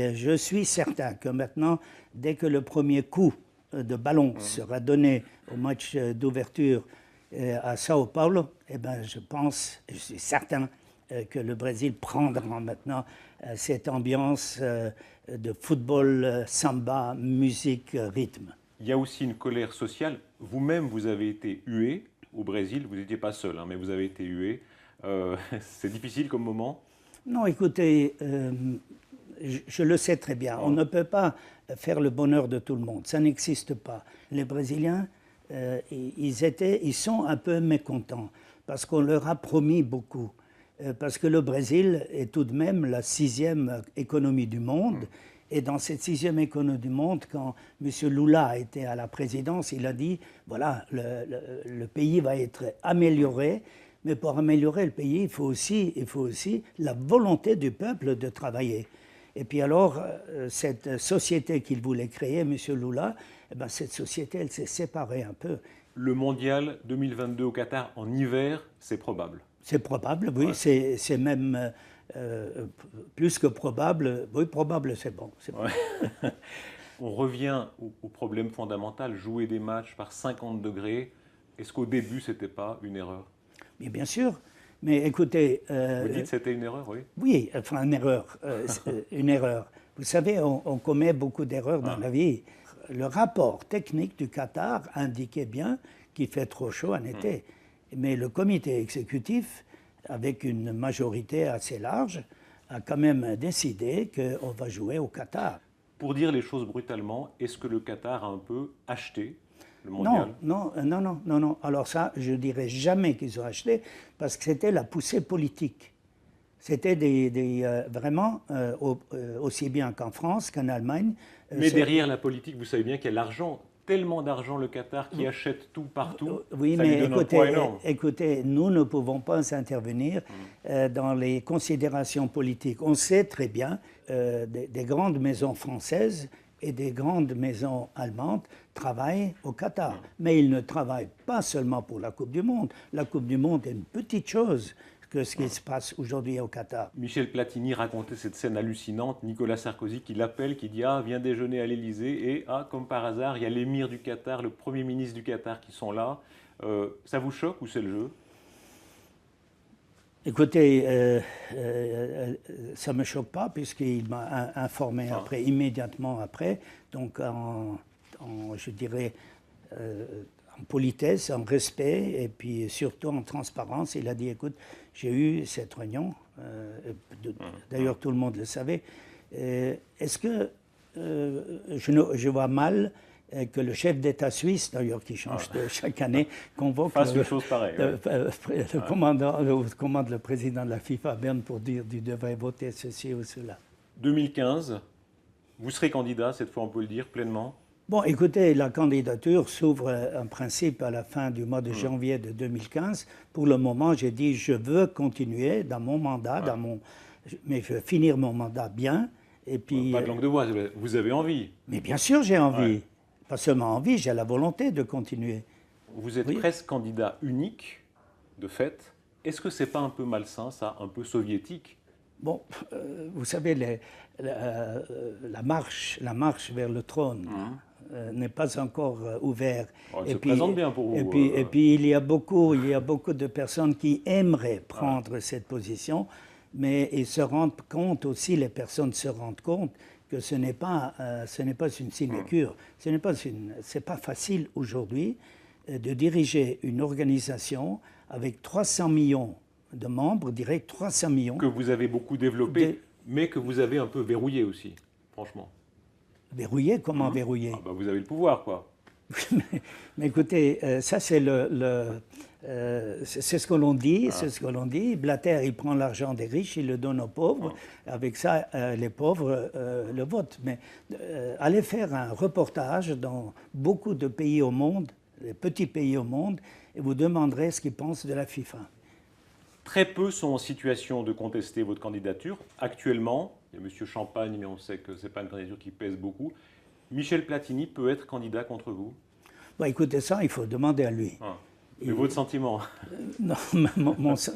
Je suis certain que maintenant, dès que le premier coup de ballon sera donné au match d'ouverture à Sao Paulo, eh ben, je suis certain que le Brésil prendra maintenant cette ambiance de football, samba, musique, rythme. Il y a aussi une colère sociale. Vous-même, vous avez été hué au Brésil. Vous n'étiez pas seul, hein, mais vous avez été hué. C'est difficile comme moment? Non, écoutez, je le sais très bien. On ne peut pas faire le bonheur de tout le monde. Ça n'existe pas. Les Brésiliens, ils sont un peu mécontents parce qu'on leur a promis beaucoup. Parce que le Brésil est tout de même la 6e économie du monde. Et dans cette 6e économie du monde, quand M. Lula était à la présidence, il a dit, voilà, le pays va être amélioré. Mais pour améliorer le pays, il faut aussi la volonté du peuple de travailler. Et puis alors, cette société qu'il voulait créer, M. Lula, eh ben, cette société, elle s'est séparée un peu. Le mondial 2022 au Qatar en hiver, c'est probable. C'est probable, oui, ouais. C'est même plus que probable. Oui, probable, c'est bon. Ouais. On revient au problème fondamental, jouer des matchs par 50 degrés. Est-ce qu'au début, ce n'était pas une erreur? Mais bien sûr. Mais écoutez... Vous dites que c'était une erreur, oui? Oui, enfin une erreur. Une erreur. Vous savez, on commet beaucoup d'erreurs dans la vie. Le rapport technique du Qatar indiquait bien qu'il fait trop chaud en été. Mais le comité exécutif, avec une majorité assez large, a quand même décidé qu'on va jouer au Qatar. Pour dire les choses brutalement, est-ce que le Qatar a un peu acheté le mondial? Non. Alors ça, je ne dirais jamais qu'ils ont acheté, parce que c'était la poussée politique. C'était vraiment, aussi bien qu'en France qu'en Allemagne. Mais derrière la politique, vous savez bien qu'il y a l'argent. Tellement d'argent, le Qatar, qui achète tout partout. Oui, ça mais lui donne un poids énorme. écoutez, nous ne pouvons pas intervenir dans les considérations politiques. On sait très bien des grandes maisons françaises et des grandes maisons allemandes travaillent au Qatar. Mais ils ne travaillent pas seulement pour la Coupe du Monde. La Coupe du Monde est une petite chose que ce qui se passe aujourd'hui au Qatar. Michel Platini racontait cette scène hallucinante, Nicolas Sarkozy qui l'appelle, qui dit « Ah, viens déjeuner à l'Élysée » et ah, comme par hasard, il y a l'émir du Qatar, le Premier ministre du Qatar qui sont là. Ça vous choque ou c'est le jeu? Écoutez, ça ne me choque pas puisqu'il m'a informé après, immédiatement après, donc je dirais en politesse, en respect et puis surtout en transparence. Il a dit, écoute, j'ai eu cette réunion, d'ailleurs tout le monde le savait, est-ce que je vois mal que le chef d'État suisse, d'ailleurs qui change chaque année, convoque le commande le président de la FIFA Berne pour dire qu'il devrait voter ceci ou cela. 2015, vous serez candidat, cette fois on peut le dire, pleinement? Bon, écoutez, la candidature s'ouvre en principe à la fin du mois de janvier de 2015. Pour le moment, j'ai dit je veux continuer dans mon mandat, mais je veux finir mon mandat bien. Et puis, pas de langue de bois, vous avez envie. Mais bien sûr, j'ai envie. Ouais. Pas seulement envie, j'ai la volonté de continuer. Vous êtes presque candidat unique, de fait. Est-ce que c'est pas un peu malsain, ça, un peu soviétique? Bon, vous savez, la marche vers le trône n'est pas encore ouverte. Elle se présente bien pour vous. Et puis il y a beaucoup de personnes qui aimeraient prendre cette position, mais ils se rendent compte aussi, les personnes se rendent compte que ce n'est pas une sinécure. C'est pas facile aujourd'hui de diriger une organisation avec 300 millions de membres, direct 300 millions. Que vous avez beaucoup développé, mais que vous avez un peu verrouillé aussi, franchement. Verrouillé? Comment verrouillé? Vous avez le pouvoir, quoi. mais écoutez, ça c'est c'est ce que l'on dit, c'est ce que l'on dit. Blatter, il prend l'argent des riches, il le donne aux pauvres. Avec ça, les pauvres le votent. Mais allez faire un reportage dans beaucoup de pays au monde, les petits pays au monde, et vous demanderez ce qu'ils pensent de la FIFA. Très peu sont en situation de contester votre candidature. Actuellement, il y a M. Champagne, mais on sait que ce n'est pas une candidature qui pèse beaucoup. Michel Platini peut être candidat contre vous? Bon, écoutez, ça, il faut demander à lui. Mais votre sentiment? Non,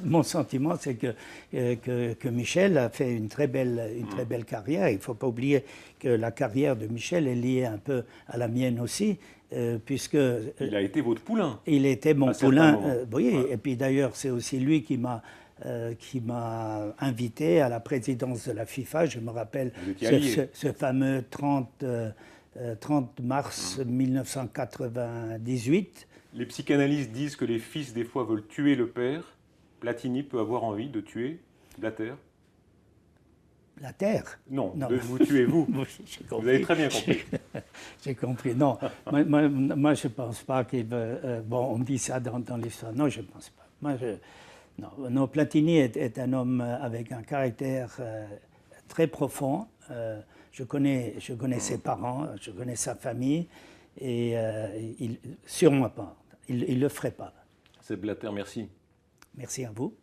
mon sentiment, c'est que Michel a fait une très belle carrière. Il ne faut pas oublier que la carrière de Michel est liée un peu à la mienne aussi, puisque... Il a été votre poulain. Il était mon à certains poulain, moments. oui, Ouais. et puis d'ailleurs, c'est aussi lui qui m'a invité à la présidence de la FIFA. Je me rappelle Vous étiez allié. ce fameux 30 mars 1998. Les psychanalystes disent que les fils, des fois, veulent tuer le père. Platini peut avoir envie de tuer Blatter. La Terre. Non, Non. de vous tuer, vous. Oui, j'ai compris. Vous avez très bien compris. J'ai compris. Non, moi, je ne pense pas qu'il veut... bon, on dit ça dans l'histoire. Non, je ne pense pas. Non, Platini est un homme avec un caractère très profond. Je connais ses parents, je connais sa famille, et sûrement pas. Il ne le ferait pas. C'est Blatter, merci. Merci à vous.